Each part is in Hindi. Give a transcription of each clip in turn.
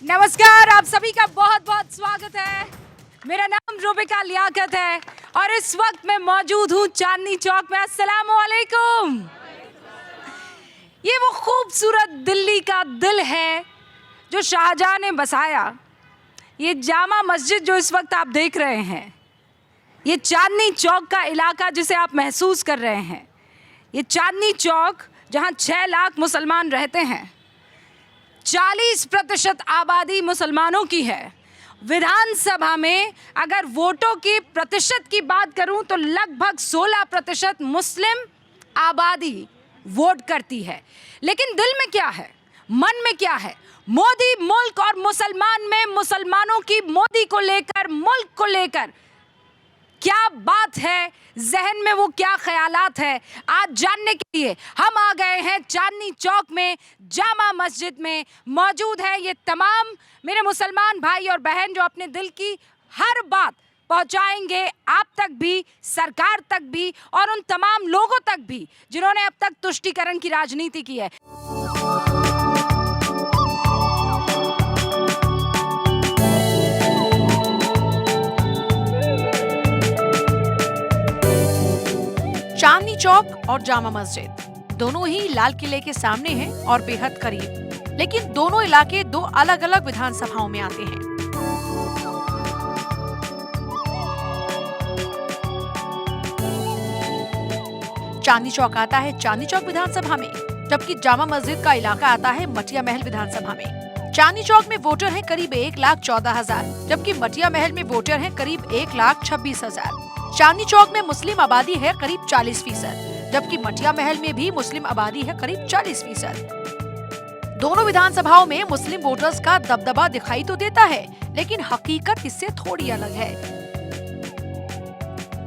नमस्कार, आप सभी का बहुत बहुत स्वागत है। मेरा नाम रूबिका लियाकत है और इस वक्त मैं मौजूद हूँ चांदनी चौक में। अस्सलाम वालेकुम। ये वो खूबसूरत दिल्ली का दिल है जो शाहजहां ने बसाया। ये जामा मस्जिद जो इस वक्त आप देख रहे हैं, ये चांदनी चौक का इलाका जिसे आप महसूस कर रहे हैं, ये चांदनी चौक जहाँ 6 लाख मुसलमान रहते हैं, 40% आबादी मुसलमानों की है। विधानसभा में अगर वोटों की प्रतिशत की बात करूं तो लगभग 16% मुस्लिम आबादी वोट करती है। लेकिन दिल में क्या है, मन में क्या है? मोदी मुल्क और मुसलमान में मुसलमानों की मोदी को लेकर, मुल्क को लेकर क्या बात है, जहन में वो क्या ख्यालात है, आज जानने के लिए हम आ गए हैं चांदनी चौक में। जामा मस्जिद में मौजूद है ये तमाम मेरे मुसलमान भाई और बहन जो अपने दिल की हर बात पहुंचाएंगे आप तक भी, सरकार तक भी और उन तमाम लोगों तक भी जिन्होंने अब तक तुष्टीकरण की राजनीति की है। चांदनी चौक और जामा मस्जिद दोनों ही लाल किले के सामने हैं और बेहद करीब, लेकिन दोनों इलाके 2 अलग-अलग विधानसभाओं में आते हैं। चांदनी चौक आता है चांदनी चौक विधानसभा में, जबकि जामा मस्जिद का इलाका आता है मटिया महल विधानसभा में। चांदनी चौक में वोटर हैं करीब 1,14,000, जबकि मटिया महल में वोटर हैं करीब 1,26,000। चांदनी चौक में मुस्लिम आबादी है करीब 40%, जबकि मटिया महल में भी मुस्लिम आबादी है करीब 40%। दोनों विधानसभाओं में मुस्लिम वोटर्स का दबदबा दिखाई तो देता है, लेकिन हकीकत इससे थोड़ी अलग है।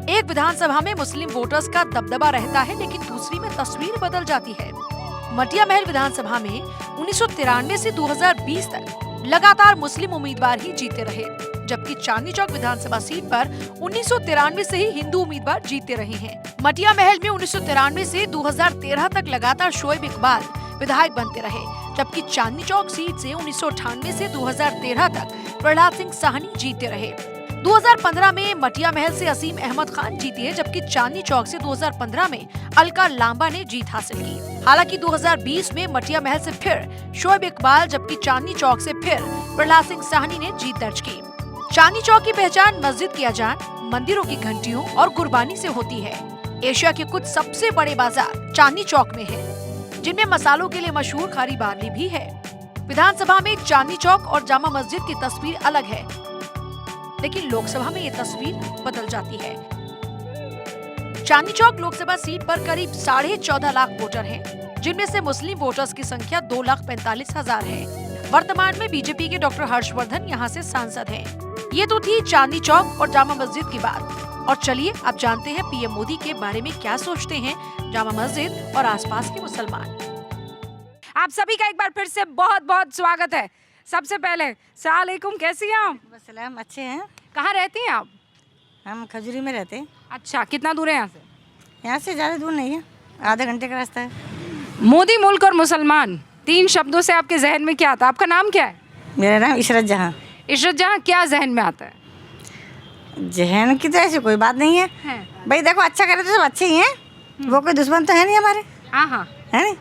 एक विधानसभा में मुस्लिम वोटर्स का दबदबा रहता है, लेकिन दूसरी में तस्वीर बदल जाती है। मटिया महल विधानसभा में 1993 से 2020 तक लगातार मुस्लिम उम्मीदवार ही जीते रहे, जबकि चांदनी चौक विधानसभा सीट पर 1993 से ही हिंदू उम्मीदवार जीते रहे हैं। मटिया महल में 1993 से 2013 तक लगातार शोएब इकबाल विधायक बनते रहे, जबकि चांदनी चौक सीट से 1998 से 2013 तक प्रहलाद सिंह साहनी जीते रहे। 2015 में मटिया महल से असीम अहमद खान जीते हैं, जबकि चांदनी चौक से 2015 में अलका लांबा ने जीत हासिल की। हालांकि 2020 में मटिया महल से फिर शोएब इकबाल, जबकि चांदनी चौक से फिर प्रहलाद सिंह साहनी ने जीत दर्ज की। चांदनी चौक की पहचान मस्जिद की अजान, मंदिरों की घंटियों और कुर्बानी से होती है। एशिया के कुछ सबसे बड़े बाजार चांदनी चौक में है, जिनमें मसालों के लिए मशहूर खारी बार्ली भी है। विधानसभा में चांदनी चौक और जामा मस्जिद की तस्वीर अलग है, लेकिन लोकसभा में ये तस्वीर बदल जाती है। चांदनी चौक लोकसभा सीट पर करीब 14.5 लाख वोटर हैं, जिनमें से मुस्लिम वोटर्स की संख्या 2,45,000 है। वर्तमान में बीजेपी के डॉक्टर हर्षवर्धन यहाँ से सांसद हैं। ये तो थी चांदनी चौक और जामा मस्जिद की बात, और चलिए अब जानते हैं पीएम मोदी के बारे में क्या सोचते हैं जामा मस्जिद और आसपास के मुसलमान। आप सभी का एक बार फिर से बहुत बहुत स्वागत है। सबसे पहले अस्सलाम वालेकुम, कैसी हैं आप? सलाम, अच्छे हैं। कहाँ रहती हैं आप? हम खजूरी में रहते हैं। अच्छा, कितना दूर है यहाँ से? यहाँ से ज़्यादा दूर नहीं है, आधे घंटे का रास्ता है। मोदी, मुल्क और मुसलमान, 3 शब्दों से आपके जहन में क्या आता है? आपका नाम क्या है? मेरा नाम इशरत जहाँ। इशरत जहाँ, क्या जहन में आता है? जहन की तो ऐसी कोई बात नहीं है। भाई देखो, अच्छा करे तो सब अच्छे ही हैं, वो कोई दुश्मन तो है नहीं हमारे। हाँ हाँ, है नहीं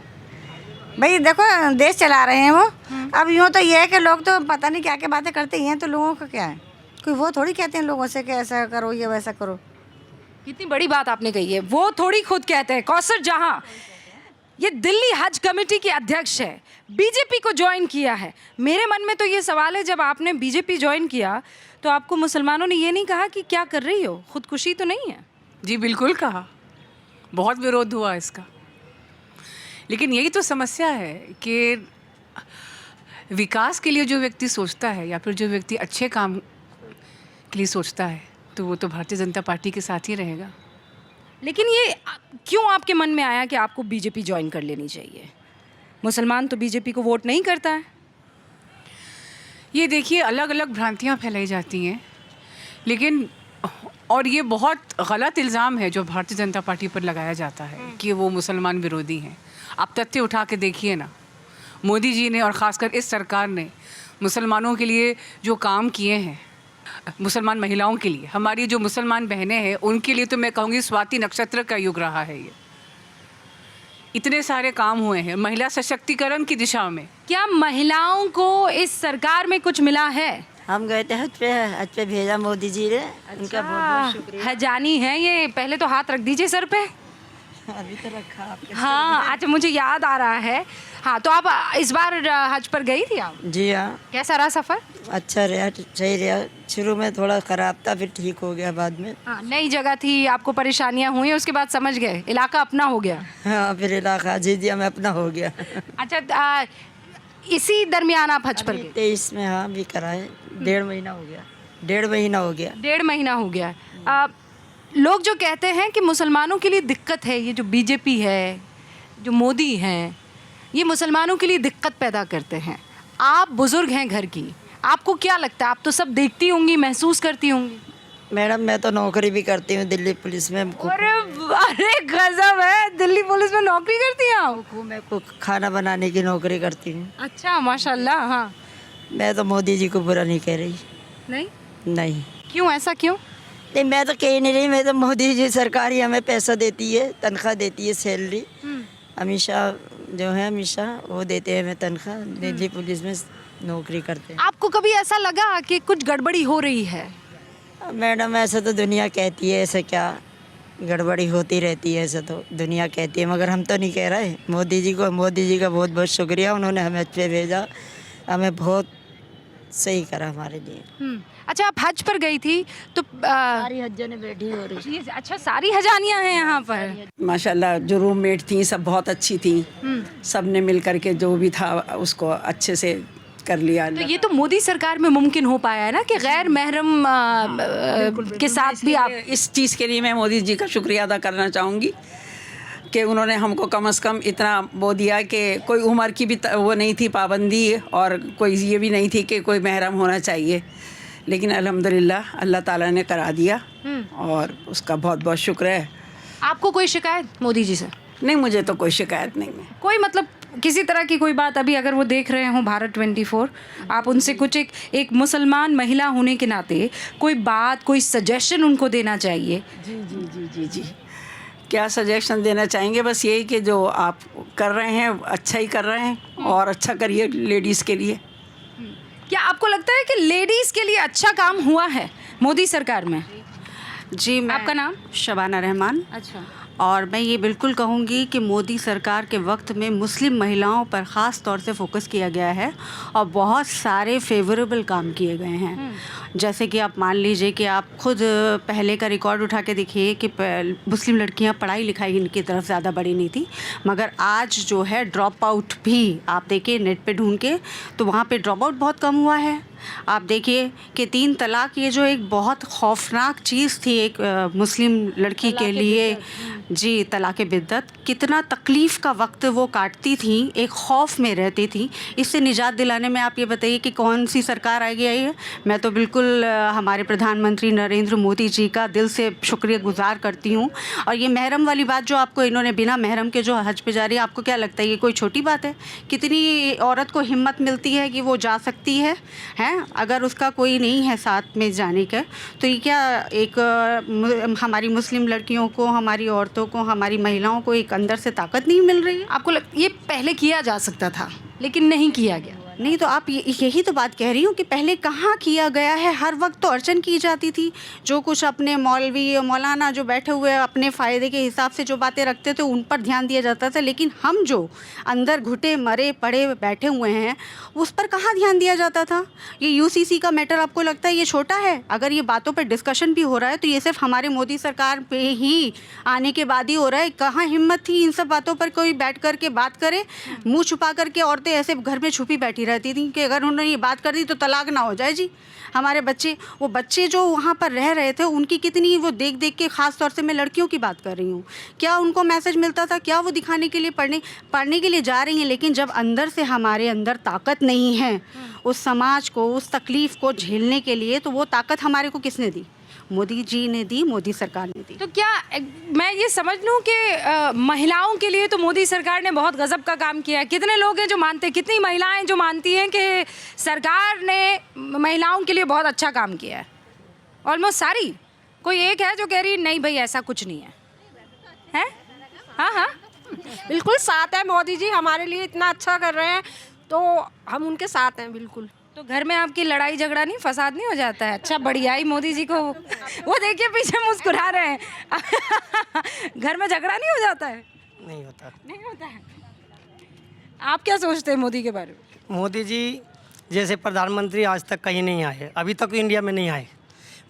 भाई, देखो देश चला रहे हैं वो। अब यूँ तो ये है कि लोग तो पता नहीं क्या क्या बातें करते ही हैं, तो लोगों का क्या है, कोई वो थोड़ी कहते हैं लोगों से कि ऐसा करो या वैसा करो। कितनी बड़ी बात आपने कही है, वो थोड़ी खुद कहते हैं। कौसर जहाँ ये दिल्ली हज कमेटी की अध्यक्ष है, बीजेपी को ज्वाइन किया है। मेरे मन में तो ये सवाल है, जब आपने बीजेपी ज्वाइन किया तो आपको मुसलमानों ने ये नहीं कहा कि क्या कर रही हो, खुदकुशी तो नहीं है? जी बिल्कुल कहा, बहुत विरोध हुआ इसका। लेकिन यही तो समस्या है कि विकास के लिए जो व्यक्ति सोचता है या फिर जो व्यक्ति अच्छे काम के लिए सोचता है, तो वो तो भारतीय जनता पार्टी के साथ ही रहेगा। लेकिन ये क्यों आपके मन में आया कि आपको बीजेपी ज्वाइन कर लेनी चाहिए? मुसलमान तो बीजेपी को वोट नहीं करता है। ये देखिए, अलग अलग भ्रांतियाँ फैलाई जाती हैं, लेकिन और ये बहुत गलत इल्ज़ाम है जो भारतीय जनता पार्टी पर लगाया जाता है कि वो मुसलमान विरोधी हैं। आप तथ्य उठा के देखिए ना, मोदी जी ने और ख़ासकर इस सरकार ने मुसलमानों के लिए जो काम किए हैं, मुसलमान महिलाओं के लिए, हमारी जो मुसलमान बहनें हैं उनके लिए तो मैं कहूँगी स्वाति नक्षत्र का युग रहा है ये। इतने सारे काम हुए हैं महिला सशक्तिकरण की दिशा में। क्या महिलाओं को इस सरकार में कुछ मिला है? हम गए थे हज पे भेजा मोदी जी ने, उनका बहुत बहुत शुक्रिया। हजानी है ये, पहले तो हाथ रख दीजिए सर पे। अभी तो रखा आपके। हाँ, अच्छा मुझे याद आ रहा है। हाँ, तो आप इस बार हज पर गई थी आप? जी हाँ, कैसा रहा सफ़र? अच्छा रहा, सही रहा। शुरू में थोड़ा ख़राब था, फिर ठीक हो गया बाद में। हाँ, नई जगह थी, आपको परेशानियाँ हुई, उसके बाद समझ गए, इलाका अपना हो गया। हाँ, फिर इलाका जीजिया में अपना हो गया। अच्छा, इसी दरमियान आप हज पर गए? 23 में, हाँ भी कराए। 1.5 महीना हो गया। 1.5 महीना हो गया। 1.5 महीना हो गया। लोग जो कहते हैं कि मुसलमानों के लिए दिक्कत है, ये जो बीजेपी है, जो मोदी हैं, ये मुसलमानों के लिए दिक्कत पैदा करते हैं। आप बुज़ुर्ग हैं घर की, आपको क्या लगता है? आप तो सब देखती होंगी, महसूस करती होंगी। मैडम, मैं तो नौकरी भी करती हूँ दिल्ली पुलिस में। अरे गजब है, दिल्ली पुलिस में नौकरी करती हैं आप? मैं खाना बनाने की नौकरी करती हूँ। अच्छा, माशाल्लाह। हाँ, मैं तो मोदी जी को बुरा नहीं कह रही। नहीं? नहीं क्यों, ऐसा क्यों? नहीं, मैं तो कह नहीं रही। मैं तो मोदी जी सरकार ही हमें पैसा देती है, तनख्वाह देती है, सैलरी। हमेशा जो है, हमेशा वो देते हैं हमें तनख्वाह। दिल्ली पुलिस में नौकरी करते हैं। आपको कभी ऐसा लगा कि कुछ गड़बड़ी हो रही है? मैडम, ऐसा तो दुनिया कहती है, ऐसा क्या गड़बड़ी होती रहती है, ऐसा तो दुनिया कहती है, मगर हम तो नहीं कह रहे। मोदी जी का बहुत बहुत शुक्रिया, उन्होंने हमें अच्छे भेजा, हमें बहुत सही करा हमारे लिए। अच्छा, आप हज पर गई थी तो सारी हज्जों ने बैठी हो रही। अच्छा, सारी हजानियां हैं यहाँ पर। माशाल्लाह, जो रूममेट थी सब बहुत अच्छी थी। सब ने मिल करके जो भी था उसको अच्छे से कर लिया। तो ये तो मोदी सरकार में मुमकिन हो पाया है ना कि गैर महरम के साथ भी आप। इस चीज़ के लिए मैं मोदी जी का शुक्रिया अदा करना चाहूँगी कि उन्होंने हमको कम से कम इतना वो दिया कि कोई उम्र की भी वो नहीं थी पाबंदी, और कोई ये भी नहीं थी कि कोई महरम होना चाहिए। लेकिन अल्हम्दुलिल्लाह अल्लाह ताला ने करा दिया और उसका बहुत बहुत शुक्र है। आपको कोई शिकायत मोदी जी से? नहीं, मुझे तो कोई शिकायत नहीं है। कोई मतलब किसी तरह की कोई बात अभी अगर वो देख रहे हो भारत 24, आप उनसे कुछ एक मुसलमान महिला होने के नाते कोई बात, कोई सजेशन उनको देना चाहिए? जी जी जी जी जी क्या सजेशन देना चाहेंगे? बस यही कि जो आप कर रहे हैं अच्छा ही कर रहे हैं, और अच्छा करिए लेडीज़ के लिए। क्या आपको लगता है कि लेडीज़ के लिए अच्छा काम हुआ है मोदी सरकार में? जी, मैं आपका नाम? शबाना रहमान। अच्छा। और मैं ये बिल्कुल कहूँगी कि मोदी सरकार के वक्त में मुस्लिम महिलाओं पर ख़ास तौर से फोकस किया गया है और बहुत सारे फेवरेबल काम किए गए हैं। जैसे कि आप मान लीजिए कि आप खुद पहले का रिकॉर्ड उठा के देखिए कि मुस्लिम लड़कियां पढ़ाई लिखाई इनकी तरफ ज़्यादा बढ़ी नहीं थी, मगर आज जो है ड्रॉप आउट भी आप देखिए नेट पे ढूंढ के, तो वहाँ पे ड्रॉप आउट बहुत कम हुआ है। आप देखिए कि 3 तलाक ये जो एक बहुत खौफनाक चीज़ थी एक मुस्लिम लड़की के लिए, जी, तलाक़ बिद्दत, कितना तकलीफ़ का वक्त वो काटती थी, एक खौफ में रहती थी। इससे निजात दिलाने में आप ये बताइए कि कौन सी सरकार आगे आई है? मैं तो बिल्कुल हमारे प्रधानमंत्री नरेंद्र मोदी जी का दिल से शुक्रियागुजार करती हूँ। और ये महरम वाली बात जो आपको इन्होंने बिना महरम के जो हज पे जा रही है, आपको क्या लगता है ये कोई छोटी बात है? कितनी औरत को हिम्मत मिलती है कि वो जा सकती है? अगर उसका कोई नहीं है साथ में जाने का, तो ये क्या एक हमारी मुस्लिम लड़कियों को, हमारी औरतों को, हमारी महिलाओं को एक अंदर से ताकत नहीं मिल रही है? आपको ये पहले किया जा सकता था लेकिन नहीं किया गया? नहीं, तो आप यही तो बात कह रही हूँ कि पहले कहाँ किया गया है। हर वक्त तो अर्चन की जाती थी, जो कुछ अपने मौलवी मौलाना जो बैठे हुए अपने फ़ायदे के हिसाब से जो बातें रखते थे उन पर ध्यान दिया जाता था, लेकिन हम जो अंदर घुटे मरे पड़े बैठे हुए हैं उस पर कहाँ ध्यान दिया जाता था। ये यूसीसी का मैटर आपको लगता है ये छोटा है? अगर ये बातों पर डिस्कशन भी हो रहा है तो ये सिर्फ हमारे मोदी सरकार पे ही आने के बाद ही हो रहा है। कहाँ हिम्मत थी इन सब बातों पर कोई बैठ कर के बात करे? मुँह छुपा करके औरतें ऐसे घर में छुपी बैठी रहती थी कि अगर उन्होंने ये बात कर दी तो तलाक ना हो जाए। जी, हमारे बच्चे जो वहाँ पर रह रहे थे उनकी कितनी वो देख देख के, ख़ास तौर से मैं लड़कियों की बात कर रही हूँ, क्या उनको मैसेज मिलता था? क्या वो दिखाने के लिए पढ़ने के लिए जा रही हैं? लेकिन जब अंदर से हमारे अंदर ताकत नहीं है उस समाज को, उस तकलीफ़ को झेलने के लिए, तो वो ताकत हमारे को किसने दी? मोदी जी ने दी, मोदी सरकार ने दी। तो क्या मैं ये समझ लूं कि महिलाओं के लिए तो मोदी सरकार ने बहुत गजब का काम किया है? कितने लोग हैं जो मानते हैं, कितनी महिलाएं जो मानती हैं कि सरकार ने महिलाओं के लिए बहुत अच्छा काम किया है? ऑलमोस्ट सारी। कोई एक है जो कह रही नहीं भाई ऐसा कुछ नहीं है, है? हाँ हाँ, बिल्कुल साथ है मोदी जी, हमारे लिए इतना अच्छा कर रहे हैं तो हम उनके साथ हैं बिल्कुल। तो घर में आपकी लड़ाई झगड़ा नहीं, फसाद नहीं हो जाता है? अच्छा बढ़िया ही मोदी जी को, वो देखिए पीछे मुस्कुरा रहे हैं। घर में झगड़ा नहीं हो जाता है? नहीं होता। नहीं होता है। आप क्या सोचते हैं मोदी के बारे में? मोदी जी जैसे प्रधानमंत्री आज तक कहीं नहीं आए, अभी तक इंडिया में नहीं आए।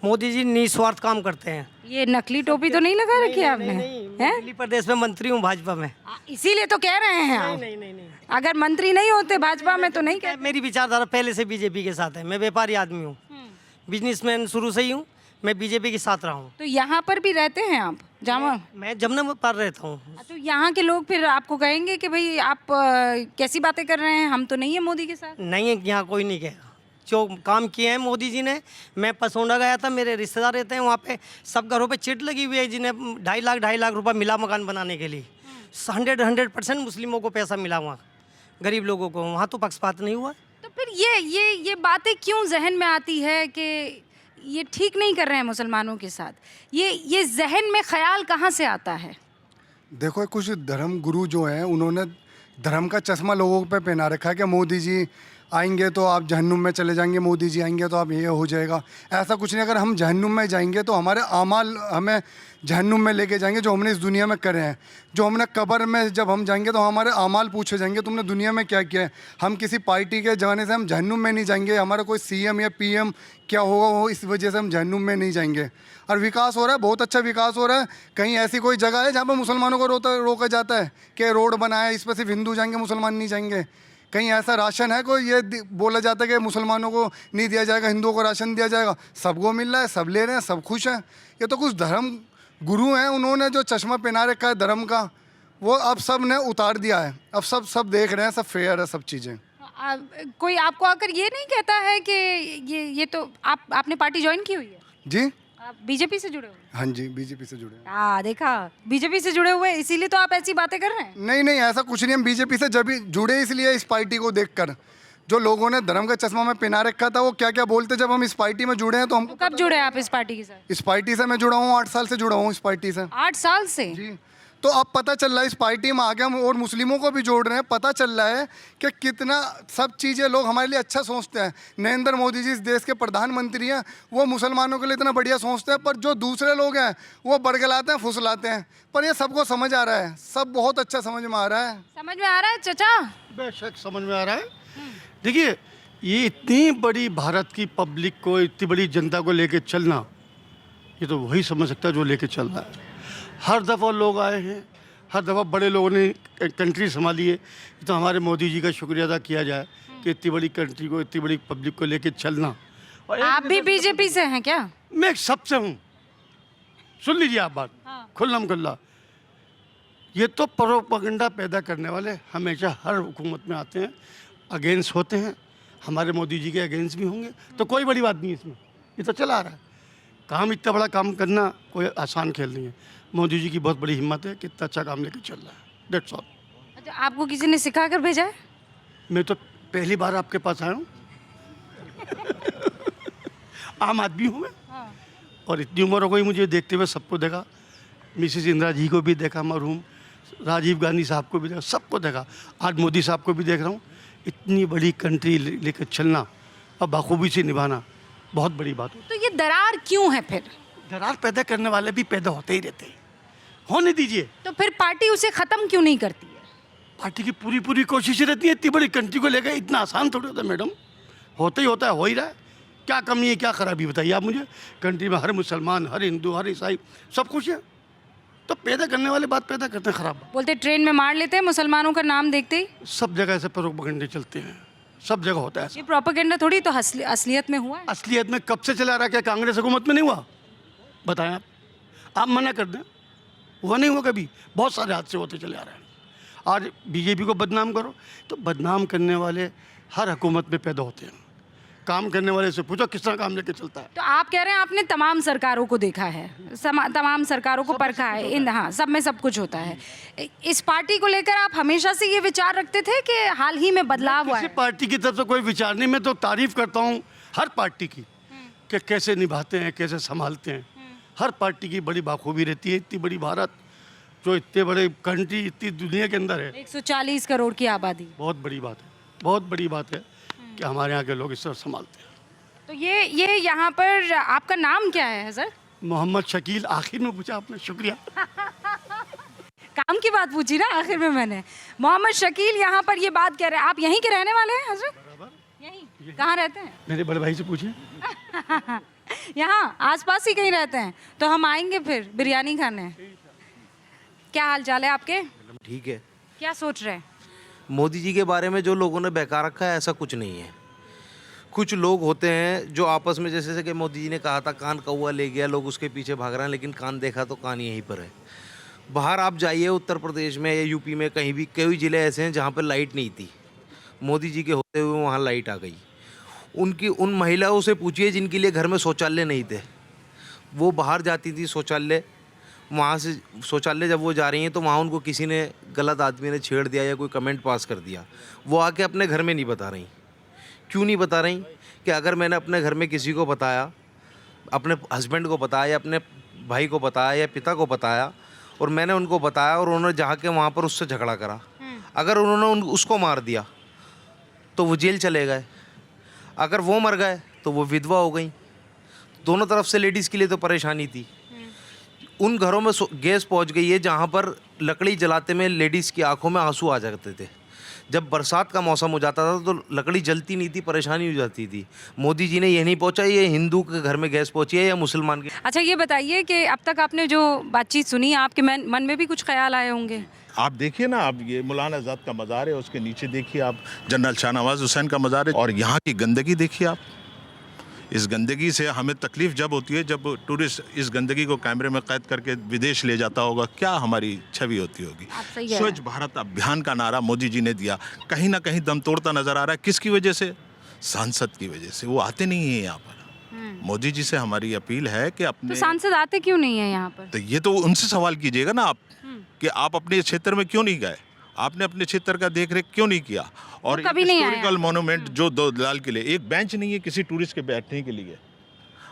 मोदी जी निस्वार्थ काम करते हैं। ये नकली टोपी तो नहीं लगा रखी है आपने? मैं दिल्ली प्रदेश में मंत्री हूँ भाजपा में। इसीलिए तो कह रहे हैं आप। नहीं। अगर मंत्री नहीं होते भाजपा में तो नहीं कहते। मेरी विचारधारा पहले से बीजेपी के साथ है। मैं व्यापारी आदमी हूँ, बिजनेसमैन शुरू से ही हूँ। मैं बीजेपी के साथ रहा हूँ। तो यहाँ पर भी रहते हैं आप जामा? मैं जमुना पर रहता हूँ। तो यहाँ के लोग फिर आपको कहेंगे कि भाई आप कैसी बातें कर रहे हैं, हम तो नहीं है मोदी के साथ? नहीं है, यहाँ कोई नहीं कहेगा। जो काम किए हैं मोदी जी ने। मैं पसौंडा गया था, मेरे रिश्तेदार रहते हैं वहाँ पे, सब घरों पे चिट लगी हुई है जिन्हें 2.5 लाख रुपए मिला मकान बनाने के लिए। 100% मुस्लिमों को पैसा मिला वहाँ, गरीब लोगों को। वहाँ तो पक्षपात नहीं हुआ। तो फिर ये बातें क्यों जहन में आती है कि ये ठीक नहीं कर रहे हैं मुसलमानों के साथ? ये जहन में ख्याल कहाँ से आता है? देखो कुछ धर्म गुरु जो हैं उन्होंने धर्म का चश्मा लोगों पे पहना रखा है कि मोदी जी आएंगे तो आप जहन्नुम में चले जाएंगे, मोदी जी आएंगे तो आप ये हो जाएगा। ऐसा कुछ नहीं। अगर हम जहन्नुम में जाएंगे तो हमारे आमाल हमें जहन्नुम में लेके जाएंगे जो हमने इस दुनिया में करे हैं। जो हमने कब्र में जब हम जाएंगे तो हमारे आमाल पूछे जाएंगे तुमने दुनिया में क्या किया है। हम किसी पार्टी के जाने से हम जहन्नुम में नहीं जाएंगे। हमारा कोई सीएम या पीएम क्या होगा वो इस वजह से हम जहन्नुम में नहीं जाएंगे। और विकास हो रहा है, बहुत अच्छा विकास हो रहा है। कहीं ऐसी कोई जगह है जहाँ पर मुसलमानों को रोका जाता है कि रोड बनाए इस पर सिर्फ हिंदू जाएंगे मुसलमान नहीं जाएंगे? कहीं ऐसा राशन है कोई ये बोला जाता है कि मुसलमानों को नहीं दिया जाएगा, हिंदुओं को राशन दिया जाएगा? सबको मिल रहा है, सब ले रहे हैं, सब खुश हैं। ये तो कुछ धर्म गुरु हैं, उन्होंने जो चश्मा पहना रखा है धर्म का वो अब सब ने उतार दिया है। अब सब देख रहे हैं, सब फेयर है सब चीज़ें। कोई आपको आकर ये नहीं कहता है कि ये तो आपने पार्टी ज्वाइन की हुई है? जी, आप बीजेपी से जुड़े हुए? हाँ जी, बीजेपी से जुड़े हैं। हाँ देखा, बीजेपी से जुड़े हुए इसीलिए तो आप ऐसी बातें कर रहे हैं? नहीं ऐसा कुछ नहीं। हम बीजेपी से जब भी जुड़े इसलिए इस पार्टी को देखकर। जो लोगों ने धर्म का चश्मा में पहना रखा था वो क्या क्या बोलते, जब हम इस पार्टी में जुड़े हैं तो हमको। कब जुड़े आप इस पार्टी के साथ? इस पार्टी से मैं जुड़ा हूँ, 8 साल से जुड़ा हूँ इस पार्टी से। 8 साल से? जी। तो अब पता चल रहा है इस पार्टी में आगे हम और मुस्लिमों को भी जोड़ रहे हैं। पता चल रहा है कि कितना सब चीज़ें लोग हमारे लिए अच्छा सोचते हैं। नरेंद्र मोदी जी इस देश के प्रधानमंत्री हैं, वो मुसलमानों के लिए इतना बढ़िया सोचते हैं। पर जो दूसरे लोग हैं वो बरगलाते हैं, फुसलाते हैं। पर ये सबको समझ आ रहा है, सब बहुत अच्छा समझ में आ रहा है। समझ में आ रहा है चाचा? बेशक समझ में आ रहा है। देखिए ये इतनी बड़ी भारत की पब्लिक को, इतनी बड़ी जनता को लेके चलना, ये तो वही समझ सकता है जो लेके चल रहा है। हर दफ़ा लोग आए हैं, हर दफ़ा बड़े लोगों ने कंट्री संभाली है। तो हमारे मोदी जी का शुक्रिया अदा किया जाए कि इतनी बड़ी कंट्री को, इतनी बड़ी पब्लिक को लेके चलना। और आप भी बीजेपी से हैं क्या? मैं सबसे हूँ, सुन लीजिए आप बात। खुल्लम खुल्ला। ये तो प्रोपेगेंडा पैदा करने वाले हमेशा हर हुकूमत में आते हैं, अगेंस्ट होते हैं। हमारे मोदी जी के अगेंस्ट भी होंगे, तो कोई बड़ी बात नहीं इसमें। ये तो चला आ रहा है काम। इतना बड़ा काम करना कोई आसान खेल नहीं है। मोदी जी की बहुत बड़ी हिम्मत है, कितना अच्छा काम लेके चल रहा है। That's all. अच्छा, आपको किसी ने सिखा कर भेजा है? मैं तो पहली बार आपके पास आया हूँ। आम आदमी हूँ मैं। और इतनी उम्र हो गई मुझे देखते हुए, सबको देखा। मिसेस इंदिरा जी को भी देखा, मरहूम राजीव गांधी साहब को भी देखा, सबको देखा। आज मोदी साहब को भी देख रहा हूँ। इतनी बड़ी कंट्री लेकर चलना और बखूबी से निभाना बहुत बड़ी बात है। तो ये दरार क्यों है फिर? दरार पैदा करने वाले भी पैदा होते ही रहते हैं, होने दीजिए। तो फिर पार्टी उसे खत्म क्यों नहीं करती है? पार्टी की पूरी कोशिश रहती है। इतनी बड़ी कंट्री को लेकर इतना आसान थोड़ी होता है मैडम। होता ही होता है, हो ही रहा है। क्या कमी है, क्या खराबी बताइए आप मुझे। कंट्री में हर मुसलमान, हर हिंदू, हर ईसाई सब खुश है। तो पैदा करने वाले बात पैदा करते हैं खराब। बोलते ट्रेन में मार लेते हैं मुसलमानों का नाम देखते ही। सब जगह ऐसे प्रोपेगेंडे चलते हैं, सब जगह होता है ऐसा। ये प्रोपेगेंडा थोड़ी तो असलियत में हुआ है। असलियत में कब से चला रहा है? क्या कांग्रेस हुकूमत में नहीं हुआ? बताएं आप मना कर दें, हुआ नहीं हुआ कभी? बहुत सारे हादसे होते चले आ रहे हैं। आज बीजेपी को बदनाम करो तो बदनाम करने वाले हर हुकूमत में पैदा होते हैं। काम करने वाले से पूछो किस तरह काम लेके चलता है। तो आप कह रहे हैं आपने तमाम सरकारों को देखा है, तमाम सरकारों को परखा है, इन हाँ सब में सब कुछ होता है। इस पार्टी को लेकर आप हमेशा से ये विचार रखते थे कि हाल ही में बदलाव हुआ किसी है? पार्टी की तरफ से कोई विचार नहीं, मैं तो तारीफ करता हूँ हर पार्टी की कि कैसे निभाते हैं, कैसे संभालते हैं। हर पार्टी की बड़ी बाखूबी रहती है। इतनी बड़ी भारत, जो इतने बड़े कंट्री, इतनी दुनिया के अंदर है, 140 करोड़ की आबादी, बहुत बड़ी बात है, बहुत बड़ी बात है कि हमारे यहाँ के लोग इस तरह संभालते हैं। तो ये यहाँ पर आपका नाम क्या है सर? मोहम्मद शकील। आखिर में पूछा आपने, शुक्रिया। काम की बात पूछी ना आखिर में मैंने। मोहम्मद शकील यहाँ पर ये बात कह रहे हैं। आप यहीं के रहने वाले हैं हजरत? यहीं? कहाँ रहते हैं? मेरे बड़े भाई से पूछिए। यहाँ आसपास ही कहीं रहते हैं, तो हम आएंगे फिर बिरयानी खाने। क्या हाल चाल है आपके? ठीक है। क्या सोच रहे हैं? मोदी जी के बारे में जो लोगों ने बहका रखा है, ऐसा कुछ नहीं है। कुछ लोग होते हैं जो आपस में, जैसे कि मोदी जी ने कहा था कान कौवा ले गया, लोग उसके पीछे भाग रहे हैं, लेकिन कान देखा तो कान यहीं पर है। बाहर आप जाइए, उत्तर प्रदेश में या यूपी में कहीं भी, कई ज़िले ऐसे हैं जहाँ पर लाइट नहीं थी। मोदी जी के होते हुए वहाँ लाइट आ गई। उन महिलाओं से पूछिए जिनके लिए घर में शौचालय नहीं थे, वो बाहर जाती थी शौचालय, वहाँ से शौचालय जब वो जा रही हैं तो वहाँ उनको किसी ने, गलत आदमी ने छेड़ दिया या कोई कमेंट पास कर दिया, वो आके अपने घर में नहीं बता रही। क्यों नहीं बता रही? कि अगर मैंने अपने घर में किसी को बताया, अपने हस्बैंड को बताया या अपने भाई को बताया या पिता को बताया, और मैंने उनको बताया और उन्होंने जाके वहाँ पर उससे झगड़ा करा, अगर उन्होंने उसको मार दिया तो वो जेल चले गए, अगर वो मर गए तो वो विधवा हो गई। दोनों तरफ से लेडीज़ के लिए तो परेशानी थी। उन घरों में गैस पहुंच गई है जहां पर लकड़ी जलाते में लेडीज़ की आंखों में आंसू आ जाते थे। जब बरसात का मौसम हो जाता था तो लकड़ी जलती नहीं थी, परेशानी हो जाती थी। मोदी जी ने ये नहीं पहुंचा, ये हिंदू के घर में गैस पहुंची है या मुसलमान के। अच्छा ये बताइए कि अब तक आपने जो बातचीत सुनी, आपके मन में भी कुछ ख्याल आए होंगे? आप देखिए ना, आप ये मौलाना आज़ाद का मज़ार है, उसके नीचे देखिए आप जनरल शाहनवाज हुसैन का मज़ार है, और यहाँ की गंदगी देखिए आप। इस गंदगी से हमें तकलीफ़ जब होती है जब टूरिस्ट इस गंदगी को कैमरे में कैद करके विदेश ले जाता होगा, क्या हमारी छवि होती होगी। स्वच्छ भारत अभियान का नारा मोदी जी ने दिया, कहीं ना कहीं दम तोड़ता नज़र आ रहा है। किसकी वजह से? सांसद की वजह से। वो आते नहीं हैं यहाँ पर। मोदी जी से हमारी अपील है कि अपने, तो सांसद आते क्यों नहीं है यहाँ पर? तो ये तो उनसे सवाल कीजिएगा ना आप, कि आप अपने क्षेत्र में क्यों नहीं गए, आपने अपने क्षेत्र का देख रेख क्यों नहीं किया। और कभी नहीं आया। हिस्टोरिकल मोनूमेंट जो दो लाल किले, एक बेंच नहीं है किसी टूरिस्ट के बैठने के लिए।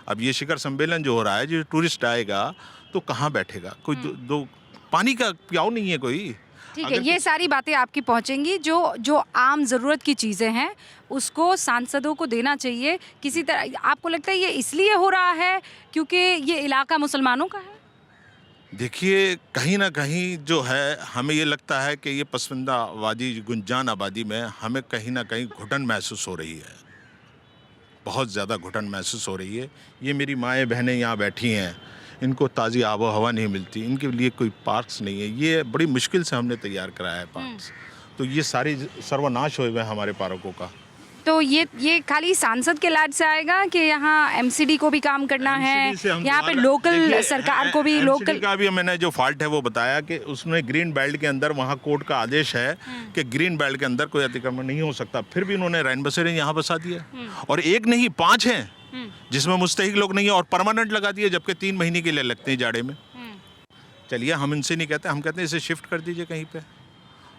अब ये शिखर सम्मेलन जो हो रहा है, जो टूरिस्ट आएगा तो कहाँ बैठेगा? कोई दो पानी का प्याऊ नहीं है कोई। ठीक है, ये सारी बातें आपकी पहुंचेंगी। जो आम ज़रूरत की चीज़ें हैं उसको सांसदों को देना चाहिए किसी तरह। आपको लगता है ये इसलिए हो रहा है क्योंकि ये इलाका मुसलमानों का है? देखिए, कहीं ना कहीं जो है, हमें ये लगता है कि ये पसमानदा आबादी, गुंजान आबादी में हमें कहीं ना कहीं घुटन महसूस हो रही है, बहुत ज़्यादा घुटन महसूस हो रही है। ये मेरी माएँ बहनें यहाँ बैठी हैं, इनको ताज़ी आबो हवा नहीं मिलती, इनके लिए कोई पार्क्स नहीं है। ये बड़ी मुश्किल से हमने तैयार कराया है पार्क्स, तो ये सारी सर्वनाश हुए हुए हैं हमारे पार्कों का। तो ये खाली सांसद के लाड से आएगा कि यहाँ एमसीडी को भी काम करना है, यहाँ पे लोकल सरकार को भी, लोकल का भी मैंने जो फॉल्ट है वो बताया कि उसमें ग्रीन बेल्ट के अंदर, वहाँ कोर्ट का आदेश है कि ग्रीन बेल्ट के अंदर कोई अतिक्रमण नहीं हो सकता, फिर भी उन्होंने रैन बसेरे यहाँ बसा दिया, और एक नहीं 5 हैं जिसमें मुस्तहिक लोग नहीं है, और परमानेंट लगा दिए, जबकि 3 महीने के लिए लगते हैं जाड़े में। चलिए, हम इनसे नहीं कहते, हम कहते हैं इसे शिफ्ट कर दीजिए कहीं पे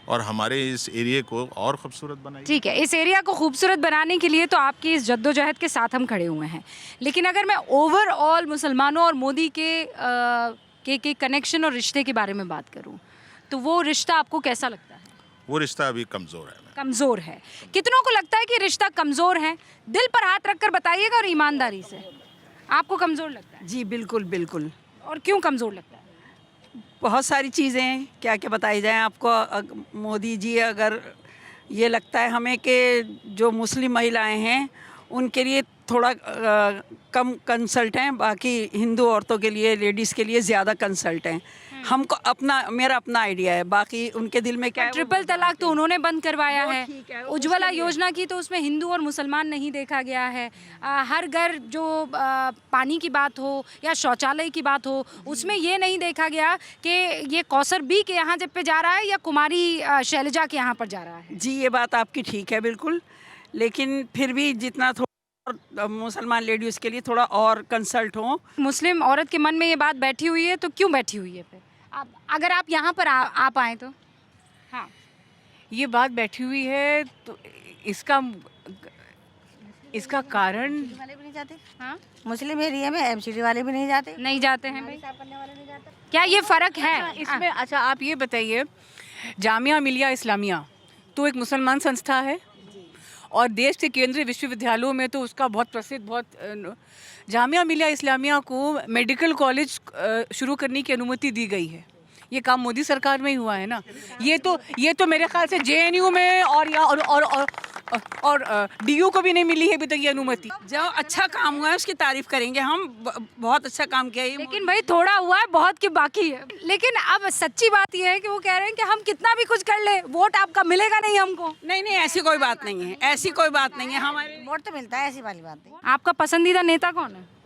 और हमारे इस एरिया को और खूबसूरत बनाइए। ठीक है, इस एरिया को खूबसूरत बनाने के लिए तो आपकी इस जद्दोजहद के साथ हम खड़े हुए हैं। लेकिन अगर मैं ओवरऑल मुसलमानों और मोदी के कनेक्शन और रिश्ते के बारे में बात करूं, तो वो रिश्ता आपको कैसा लगता है? वो रिश्ता अभी कमज़ोर है। कमज़ोर है? कितनों को लगता है कि रिश्ता कमज़ोर है? दिल पर हाथ रखकर बताइएगा और ईमानदारी से, आपको कमज़ोर लगता है? जी बिल्कुल बिल्कुल। और क्यों कमज़ोर लगता है? बहुत सारी चीज़ें हैं, क्या क्या बताई जाएं आपको। मोदी जी, अगर ये लगता है हमें कि जो मुस्लिम महिलाएं हैं उनके लिए थोड़ा कम कंसल्ट हैं, बाकी हिंदू औरतों के लिए, लेडीज़ के लिए ज़्यादा कंसल्ट हैं। हमको मेरा अपना आइडिया है, बाकी उनके दिल में क्या है। ट्रिपल तलाक तो उन्होंने बंद करवाया है, उज्ज्वला योजना की तो उसमें हिंदू और मुसलमान नहीं देखा गया है। हर घर जो पानी की बात हो या शौचालय की बात हो, उसमें ये नहीं देखा गया कि ये कौसर बी के यहाँ जब पे जा रहा है या कुमारी शैलजा के यहाँ पर जा रहा है। जी, ये बात आपकी ठीक है बिल्कुल, लेकिन फिर भी जितना और मुसलमान लेडीज़ के लिए थोड़ा और कंसल्ट हो। मुस्लिम औरत के मन में ये बात बैठी हुई है तो क्यों बैठी हुई है फिर? आप अगर आप यहाँ पर आ पाए तो? हाँ, ये बात बैठी हुई है तो इसका कारण वाले भी नहीं जाते, हाँ, मुस्लिम एरिया में एमसीडी वाले भी नहीं जाते, नहीं जाते हैं भाई। क्या ये फर्क है इसमें? अच्छा आप ये बताइए, जामिया मिलिया इस्लामिया तो एक मुसलमान संस्था है और देश के केंद्रीय विश्वविद्यालयों में तो उसका बहुत प्रसिद्ध जामिया मिलिया इस्लामिया को मेडिकल कॉलेज शुरू करने की अनुमति दी गई है। ये काम मोदी सरकार में ही हुआ है ना। ये तो मेरे ख्याल से जेएनयू में और डीयू को भी नहीं मिली है अभी तक ये अनुमति। जो अच्छा काम हुआ है उसकी तारीफ करेंगे हम, बहुत अच्छा काम किया है। लेकिन भाई थोड़ा हुआ है, बहुत की बाकी है। लेकिन अब सच्ची बात ये है कि वो कह रहे हैं कि हम कितना भी कुछ कर ले, वोट आपका मिलेगा नहीं हमको। नहीं, ऐसी कोई बात नहीं है, ऐसी कोई बात नहीं है। हमारे वोट तो मिलता है, ऐसी वाली बात नहीं। आपका पसंदीदा नेता कौन है?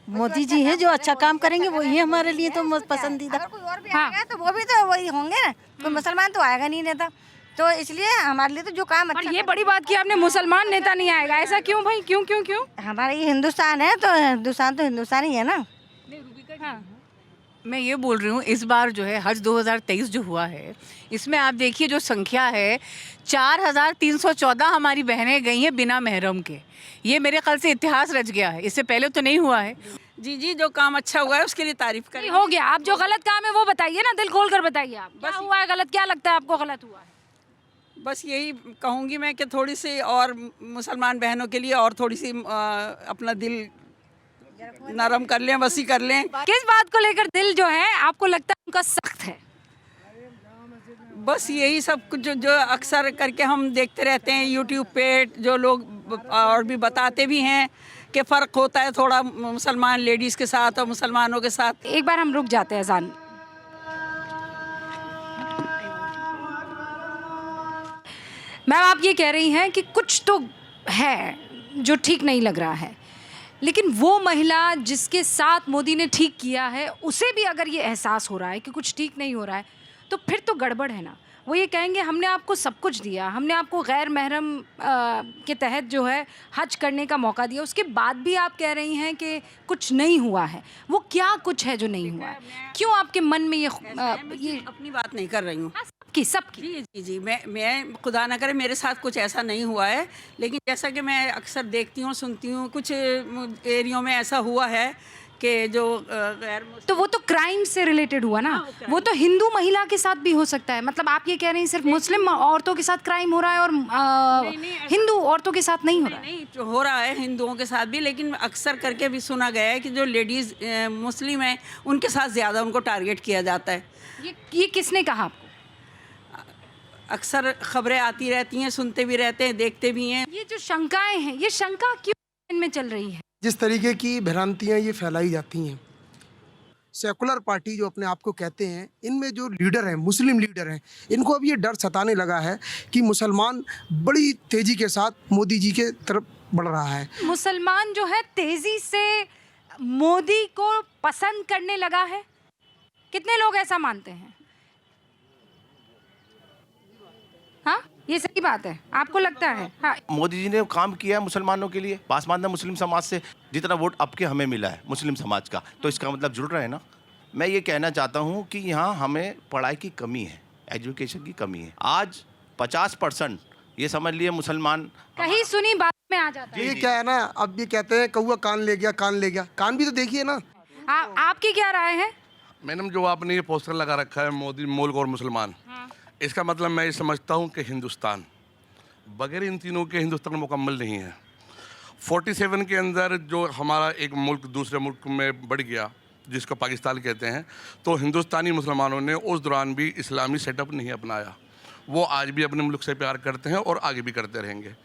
मोदी जी हैं, जो अच्छा काम करेंगे वही हमारे लिए तो पसंदीदा। अगर कोई और भी आएगा तो वो भी तो वही होंगे ना, कोई मुसलमान तो आएगा नहीं नेता, तो इसलिए हमारे लिए तो जो काम और अच्छा ये बड़ी बात की आपने, मुसलमान नेता नहीं आएगा, ऐसा क्यों भाई? क्यों क्यों क्यों? हमारा ये हिंदुस्तान है तो हिंदुस्तान ही है ना। हाँ। मैं ये बोल रही हूँ, इस बार जो है हज 2023 जो हुआ है, इसमें आप देखिए जो संख्या है 4314 हमारी बहनें गई हैं बिना महरम के। ये मेरे ख्याल से इतिहास रच गया है, इससे पहले तो नहीं हुआ है। जी जो काम अच्छा हुआ है उसके लिए तारीफ करें। हो गया, आप जो गलत काम है वो बताइए ना, दिल खोल कर बताइए। आप क्या हुआ है गलत, क्या लगता है आपको गलत हुआ है? बस यही कहूँगी मैं कि थोड़ी सी और मुसलमान बहनों के लिए और थोड़ी सी अपना दिल नरम कर लें, वसी कर लें। किस बात को लेकर दिल जो है आपको लगता है उनका सख्त है? बस यही सब कुछ जो अक्सर करके हम देखते रहते हैं यूट्यूब पे, जो लोग और भी बताते भी हैं कि फ़र्क होता है थोड़ा मुसलमान लेडीज़ के साथ और मुसलमानों के साथ। एक बार हम रुक जाते हैं अजान। मैम आप ये कह रही हैं कि कुछ तो है जो ठीक नहीं लग रहा है, लेकिन वो महिला जिसके साथ मोदी ने ठीक किया है उसे भी अगर ये एहसास हो रहा है कि कुछ ठीक नहीं हो रहा है तो फिर तो गड़बड़ है ना। वो ये कहेंगे हमने आपको सब कुछ दिया, हमने आपको गैर महरम के तहत जो है हज करने का मौका दिया, उसके बाद भी आप कह रही हैं कि कुछ नहीं हुआ है। वो क्या कुछ है जो नहीं हुआ है? क्यों आपके मन में ये अपनी बात नहीं कर रही हूँ, सबकी? जी मैं खुदा ना करे मेरे साथ कुछ ऐसा नहीं हुआ है, लेकिन जैसा कि मैं अक्सर देखती हूँ सुनती हूँ, कुछ एरियो में ऐसा हुआ है कि जो गैर, तो वो तो क्राइम से रिलेटेड हुआ ना। वो तो हिंदू महिला के साथ भी हो सकता है। मतलब आप ये कह रही हैं सिर्फ मुस्लिम औरतों के साथ क्राइम हो रहा है और हिंदू औरतों के साथ नहीं हो रहा है? नहीं हो रहा है हिंदुओं के साथ भी, लेकिन अक्सर करके भी सुना गया है कि जो लेडीज़ मुस्लिम हैं उनके साथ ज़्यादा उनको टारगेट किया जाता है। ये किसने कहा आपको? अक्सर खबरें आती रहती हैं, सुनते भी रहते हैं, देखते भी हैं। ये जो शंकाएं हैं, ये शंका क्यों इनमें चल रही है? जिस तरीके की भ्रांतियां ये फैलाई जाती हैं, सेकुलर पार्टी जो अपने आप को कहते हैं, इनमें जो लीडर हैं, मुस्लिम लीडर हैं, इनको अब ये डर सताने लगा है कि मुसलमान बड़ी तेजी के साथ मोदी जी के तरफ बढ़ रहा है। मुसलमान जो है तेजी से मोदी को पसंद करने लगा है। कितने लोग ऐसा मानते हैं? हाँ, ये सही बात है, आपको लगता है? हाँ। मोदी जी ने काम किया है मुसलमानों के लिए, पासमानदा मुस्लिम समाज से जितना वोट अब के हमें मिला है मुस्लिम समाज का, तो इसका मतलब जुड़ रहे हैं ना। मैं ये कहना चाहता हूँ कि यहाँ हमें पढ़ाई की कमी है, एजुकेशन की कमी है। आज 50% ये समझ लिए मुसलमान कहीं सुनी बात में आ जाता है। ये क्या है ना, अब ये कहते हैं कौआ कान ले गया, कान ले गया, कान भी तो देखिए ना। आपकी क्या राय है? मैडम जो आपने ये पोस्टर लगा रखा है मोदी मुल्क और मुसलमान, इसका मतलब मैं ये समझता हूँ कि हिंदुस्तान बगैर इन तीनों के हिंदुस्तान मुकम्मल नहीं है। 47 के अंदर जो हमारा एक मुल्क दूसरे मुल्क में बढ़ गया जिसको पाकिस्तान कहते हैं, तो हिंदुस्तानी मुसलमानों ने उस दौरान भी इस्लामी सेटअप नहीं अपनाया। वो आज भी अपने मुल्क से प्यार करते हैं और आगे भी करते रहेंगे।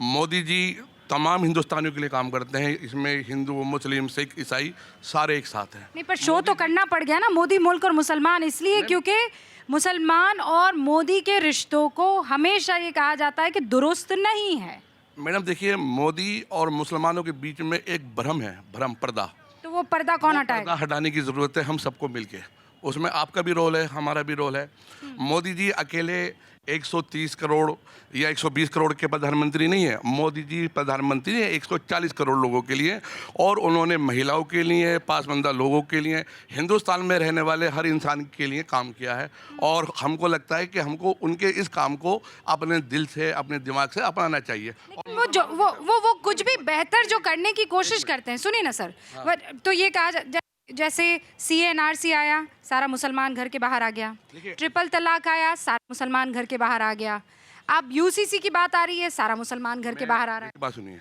मोदी जी तमाम हिंदुस्तानियों के लिए काम करते हैं, इसमें हिंदू, मुस्लिम, सिख, ईसाई सारे एक साथ हैं। नहीं, पर शो तो करना पड़ गया ना, मोदी मुल्क और मुसलमान, इसलिए क्योंकि मुसलमान और मोदी के रिश्तों को हमेशा ये कहा जाता है कि दुरुस्त नहीं है। मैडम देखिए, मोदी और मुसलमानों के बीच में एक भ्रम है, भ्रम, पर्दा। तो वो पर्दा कौन हटाएगा? पर्दा हटाने की ज़रूरत है हम सबको मिलके। उसमें आपका भी रोल है, हमारा भी रोल है। मोदी जी अकेले 130 करोड़ या 120 करोड़ के प्रधानमंत्री नहीं है। मोदी जी प्रधानमंत्री हैं 140 करोड़ लोगों के लिए, और उन्होंने महिलाओं के लिए, पासमानदा लोगों के लिए, हिंदुस्तान में रहने वाले हर इंसान के लिए काम किया है। और हमको लगता है कि हमको उनके इस काम को अपने दिल से, अपने दिमाग से अपनाना चाहिए। लेकिन वो कुछ भी बेहतर जो करने की कोशिश करते हैं, सुनिए ना सर, तो ये कहा जैसे CA/NRC आया, सारा मुसलमान घर के बाहर आ गया। ट्रिपल तलाक आया, सारा मुसलमान घर के बाहर आ गया। अब UCC की बात आ रही है, सारा मुसलमान घर के बाहर आ रहा है। बात सुनिए,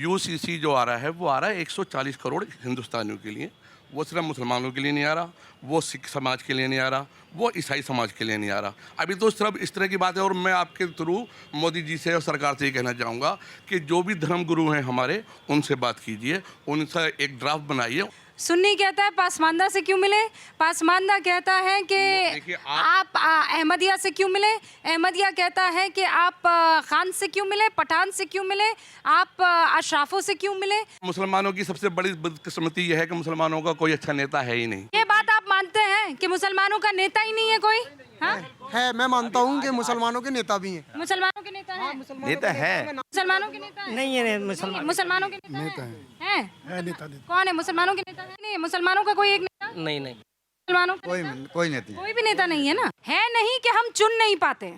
UCC जो आ रहा है वो आ रहा है 140 करोड़ हिंदुस्तानियों के लिए। वो सिर्फ मुसलमानों के लिए नहीं आ रहा, वो सिख समाज के लिए नहीं आ रहा, वो ईसाई समाज के लिए नहीं आ रहा। अभी तो सिर्फ इस तरह की बात है। और मैं आपके थ्रू मोदी जी से और सरकार से ये कहना चाहूँगा कि जो भी धर्म गुरु हैं हमारे, उनसे बात कीजिए, उनसे एक ड्राफ्ट बनाइए। सुन्नी कहता है पासमानदा से क्यों मिले, पासमानदा कहता है कि आप अहमदिया से क्यों मिले, अहमदिया कहता है कि आप खान से क्यों मिले, पठान से क्यों मिले, आप अशराफों से क्यों मिले। मुसलमानों की सबसे बड़ी बदकिस्मती यह है कि मुसलमानों का कोई अच्छा नेता है ही नहीं। ये बात आप मानते हैं कि मुसलमानों का नेता ही नहीं है कोई? हाँ? है, मैं मानता हूँ कि मुसलमानों के नेता भी हैं। मुसलमानों के नेता हैं? नेता है, मुसलमानों के नेता हैं? नहीं है मुसलमानों के नेता हैं? नेता कौन है मुसलमानों के नेता? नहीं, मुसलमानों का कोई एक नेता नहीं मुसलमानों का कोई नहीं। कोई भी नेता नहीं है ना। है नहीं कि हम चुन नहीं पाते।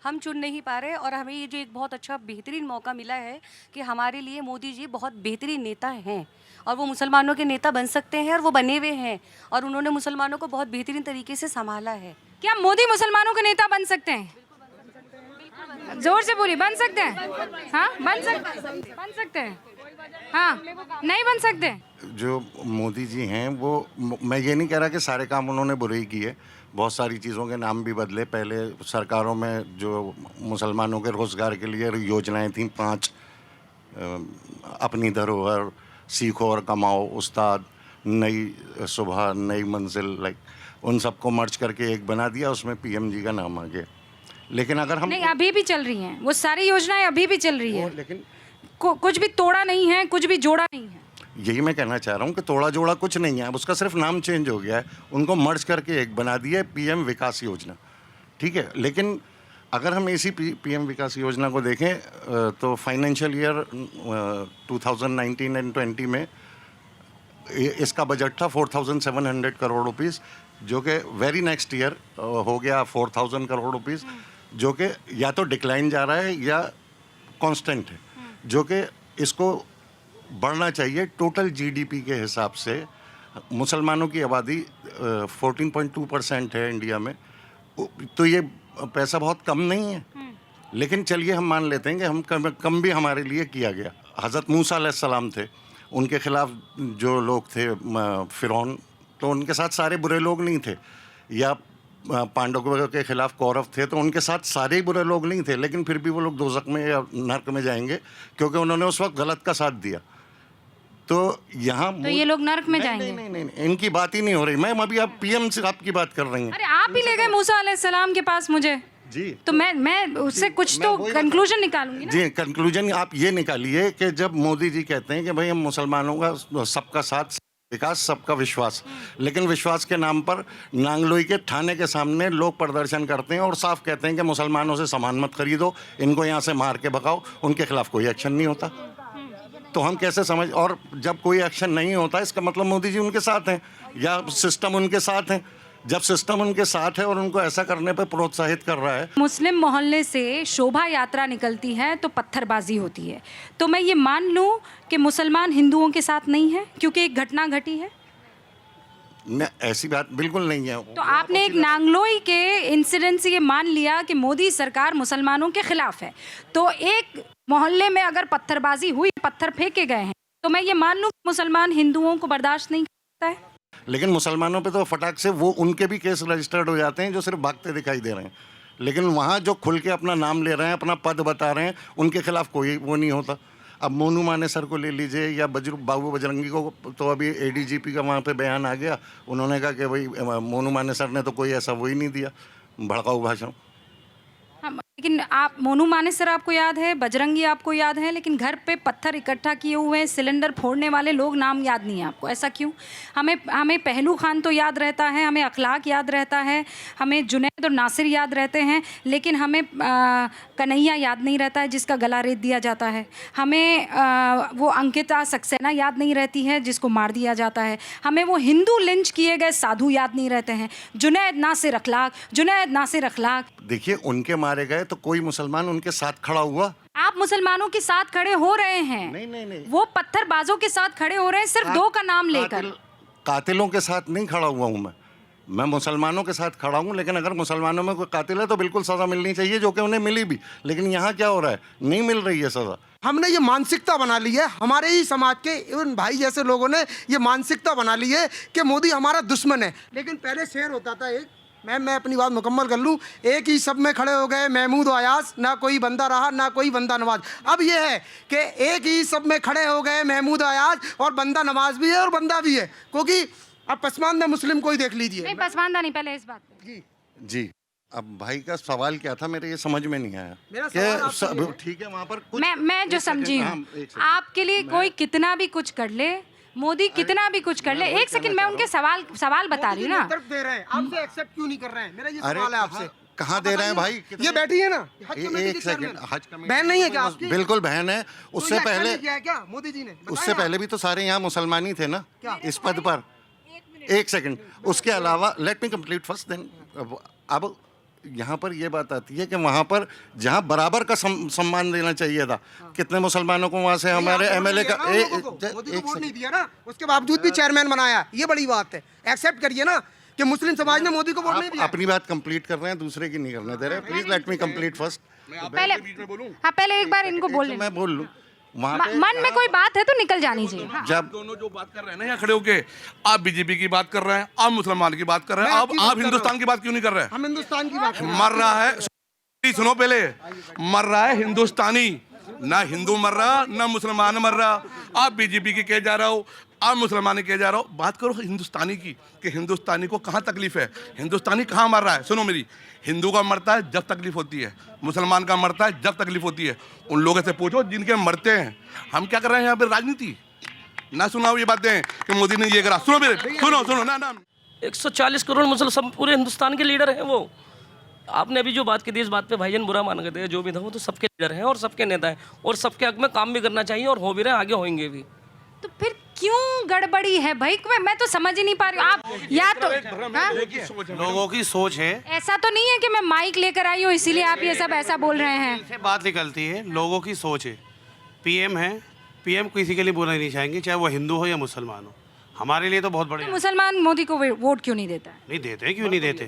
हम चुन नहीं पा रहे, और हमें ये जो एक बहुत अच्छा बेहतरीन मौका मिला है कि हमारे लिए मोदी जी बहुत बेहतरीन नेता हैं, और वो मुसलमानों के नेता बन सकते हैं, और वो बने हुए हैं, और उन्होंने मुसलमानों को बहुत बेहतरीन तरीके से संभाला है। क्या मोदी मुसलमानों के नेता बन सकते हैं? जोर से बोलिए, बन सकते हैं? हाँ, बन सकते हैं। हाँ, नहीं बन सकते। जो मोदी जी हैं वो, मैं ये नहीं कह रहा कि सारे काम उन्होंने बुरे ही किए, बहुत सारी चीज़ों के नाम भी बदले। पहले सरकारों में जो मुसलमानों के रोज़गार के लिए योजनाएं थीं 5, अपनी धरोहर, सीखो और कमाओ, उस्ताद, नई सुबह, नई मंजिल, लाइक उन सबको मर्ज करके एक बना दिया, उसमें PMG का नाम आ गया। लेकिन अगर हम नहीं, अभी भी चल रही हैं वो सारी योजनाएं, अभी भी चल रही है। लेकिन कुछ भी तोड़ा नहीं है, कुछ भी जोड़ा नहीं है। यही मैं कहना चाह रहा हूँ कि तोड़ा जोड़ा कुछ नहीं है, अब उसका सिर्फ नाम चेंज हो गया है, उनको मर्ज करके एक बना दिया PM विकास योजना, ठीक है। लेकिन अगर हम इसी PM विकास योजना को देखें तो फाइनेंशियल ईयर 2019 एंड 20 में इसका बजट था 4700 करोड़ रुपीस, जो कि वेरी नेक्स्ट ईयर हो गया 4000 करोड़ रुपीस, जो कि या तो डिक्लाइन जा रहा है या कांस्टेंट है, जो कि इसको बढ़ना चाहिए। टोटल GDP के हिसाब से मुसलमानों की आबादी 14.2% है इंडिया में, तो ये पैसा बहुत कम नहीं है। लेकिन चलिए हम मान लेते हैं कि हम कम भी हमारे लिए किया गया। हज़रत मूसा अलैहिस्सलाम थे, उनके ख़िलाफ़ जो लोग थे फ़िरौन, तो उनके साथ सारे बुरे लोग नहीं थे, या पांडवों के खिलाफ कौरव थे, तो उनके साथ सारे ही बुरे लोग नहीं थे, लेकिन फिर भी वो लोग दोज़ख में या नर्क में जाएंगे क्योंकि उन्होंने उस वक्त गलत का साथ दिया। तो यहाँ तो ये लोग नर्क में जाएंगे? नहीं, इनकी बात ही नहीं हो रही। मैम अभी आप PM से आपकी बात कर रही हैं। अरे आप ही ले गए मूसा अलैहिस्सलाम के पास मुझे जी, तो मैं उससे कुछ तो कंक्लूजन निकालूंगी ना। जी, कंक्लूजन आप ये निकालिए कि जब मोदी जी कहते हैं कि भाई हम मुसलमानों का सबका साथ, विकास, सबका विश्वास, लेकिन विश्वास के नाम पर नांगलोई के थाने के सामने लोग प्रदर्शन करते हैं और साफ कहते हैं कि मुसलमानों से सामान मत खरीदो, इनको यहाँ से मार के भगाओ, उनके खिलाफ कोई एक्शन नहीं होता। तो हम कैसे समझ, और जब कोई एक्शन नहीं होता इसका मतलब मोदी जी उनके साथ हैं या सिस्टम उनके साथ है। जब सिस्टम उनके साथ है और उनको ऐसा करने पर प्रोत्साहित कर रहा है। मुस्लिम मोहल्ले से शोभा यात्रा निकलती है तो पत्थरबाजी होती है, तो मैं ये मान लूं कि मुसलमान हिंदुओं के साथ नहीं है क्योंकि एक घटना घटी है? न, ऐसी बात बिल्कुल नहीं है। तो आपने एक नांगलोई के इंसिडेंट से ये मान लिया कि मोदी सरकार मुसलमानों के खिलाफ है, तो एक मोहल्ले में अगर पत्थरबाजी हुई, पत्थर फेंके गए हैं, तो मैं ये मान लूं कि मुसलमान हिंदुओं को बर्दाश्त नहीं करता है? लेकिन मुसलमानों पे तो फटाक से वो उनके भी केस रजिस्टर्ड हो जाते हैं जो सिर्फ भागते दिखाई दे रहे हैं, लेकिन वहाँ जो खुल के अपना नाम ले रहे हैं, अपना पद बता रहे हैं, उनके खिलाफ कोई वो नहीं होता। अब मोनू मानेसर को ले लीजिए या बाबू बजरंगी को, तो अभी ADGP का वहाँ पे बयान आ गया, उन्होंने कहा कि भाई मोनू मानेसर ने तो कोई ऐसा वो ही नहीं दिया, भड़काऊ भाषण। हाँ, लेकिन आप मोनू मानेसर आपको याद है, बजरंगी आपको याद है, लेकिन घर पे पत्थर इकट्ठा किए हुए सिलेंडर फोड़ने वाले लोग नाम याद नहीं है आपको। ऐसा क्यों? हमें पहलू खान तो याद रहता है, हमें अखलाक याद रहता है, हमें जुनैद और नासिर याद रहते हैं, लेकिन हमें कन्हैया याद नहीं रहता है जिसका गला रेत दिया जाता है। हमें वो अंकिता सक्सेना याद नहीं रहती है जिसको मार दिया जाता है। हमें वो हिंदू लिंच किए गए साधु याद नहीं रहते हैं। जुनैद नासिर अखलाक। देखिए, उनके मारे गए तो कोई मुसलमान उनके साथ खड़ा हुआ? आप मुसलमानों के साथ खड़े हो रहे हैं। नहीं। वो पत्थरबाजों के साथ खड़े हो रहे हैं सिर्फ दो का नाम लेकर। कातिलों के साथ नहीं खड़ा हुआ हूँ मैं मुसलमानों के साथ खड़ा हूँ। लेकिन अगर मुसलमानों में कोई कातिल है तो बिल्कुल सज़ा मिलनी चाहिए, जो कि उन्हें मिली भी। लेकिन यहाँ क्या हो रहा है, नहीं मिल रही है सज़ा। हमने ये मानसिकता बना ली है, हमारे ही समाज के उन भाई जैसे लोगों ने ये मानसिकता बना ली है कि मोदी हमारा दुश्मन है। लेकिन पहले शेर होता था एक, मैं अपनी बात मुकम्मल कर लूँ। एक ही सब में खड़े हो गए महमूद और अयाज, ना कोई बंदा रहा ना कोई बंदा नवाज। अब ये है कि एक ही सब में खड़े हो गए महमूद अयाज, और बंदा नवाज भी है और बंदा भी है, क्योंकि अब पसमानदा मुस्लिम कोई देख लीजिए। नहीं, पसमानदा नहीं, पहले इस बात पे। जी, अब भाई का सवाल क्या था, मेरे ये समझ में नहीं आया। ठीक है, वहाँ पर कुछ मैं जो समझी हूँ, आपके लिए कोई कितना भी कुछ कर ले, मोदी कितना भी कुछ कर ले। एक सेकंड, मैं उनके सवाल बता रही हूँ ना। दे रहे हैं आपसे, एक्सेप्ट क्यों नहीं कर रहे हैं? मेरा ये सवाल है आपसे। कहाँ दे रहे हैं भाई? ये बैठी है ना, एक सेकंड। हज बहन नहीं है क्या आपकी? बिल्कुल बहन है। उससे पहले क्या मोदी जी ने, उससे पहले भी तो सारे यहाँ मुसलमान ही थे ना इस पद पर। एक सेकंड, उसके अलावा let me complete first then. अब यहाँ पर ये बात आती है कि वहाँ पर जहाँ बराबर का सम्मान देना चाहिए था, कितने मुसलमानों को वहाँ से हमारे एमएलए का वोट नहीं दिया ना, उसके बावजूद भी चेयरमैन बनाया। ये बड़ी बात है, एक्सेप्ट करिए ना कि मुस्लिम समाज ने मोदी को वोट नहीं दिया। अपनी बात कंप्लीट कर रहे हैं, दूसरे की नहीं करने दे रहे। Please let me complete first. पहले एक बार इनको बोल, मैं बोल लूँ। मन में कोई बात है तो निकल जानी चाहिए। जब दोनों जो बात कर रहे हैं ना यहाँ खड़े होके, आप बीजेपी की बात कर रहे हैं, आप मुसलमान की बात कर रहे हैं, आप हिंदुस्तान की बात क्यों नहीं कर रहे हैं? हम हिंदुस्तान की बात मर रहा है, सुनो पहले, मर रहा है हिंदुस्तानी, ना हिंदू मर रहा ना मुसलमान मर रहा। आप बीजेपी के कह जा रहे हो, आप मुसलमान कह जा रहे हो। बात करो हिंदुस्तानी की, कि हिंदुस्तानी को कहाँ तकलीफ है, हिंदुस्तानी कहाँ मर रहा है। सुनो मेरी, हिंदू का मरता है जब तकलीफ होती है, मुसलमान का मरता है जब तकलीफ होती है। उन लोगों से पूछो जिनके मरते हैं। हम क्या कर रहे हैं यहाँ पे, राजनीति ना सुनाओ ये बातें कि मोदी ने ये करा। सुनो मेरे, सुनो ना 140 करोड़ मुसलमान पूरे हिंदुस्तान के लीडर हैं वो। आपने अभी जो बात की थी, इस बात पे भाईजान बुरा मान गए थे, जो भी था वो तो सबके लीडर हैं और सबके नेता हैं, और सबके हक में काम भी करना चाहिए, और हो भी रहे, आगे होंगे भी। तो फिर क्यों गड़बड़ी है भाई? मैं तो समझ ही नहीं पा रही हूँ। आप या तो लोगों की सोच है, ऐसा तो नहीं है कि मैं माइक लेकर आई हूँ इसीलिए आप ये सब ऐसा बोल रहे हैं। इससे बात निकलती है, लोगों की सोच है। पीएम है, पीएम किसी के लिए बोलना नहीं चाहेंगे, चाहे वो हिंदू हो या मुसलमान हो। हमारे लिए तो बहुत बड़े। मुसलमान मोदी को वोट क्यों नहीं देता है? नहीं देते, क्यों नहीं देते?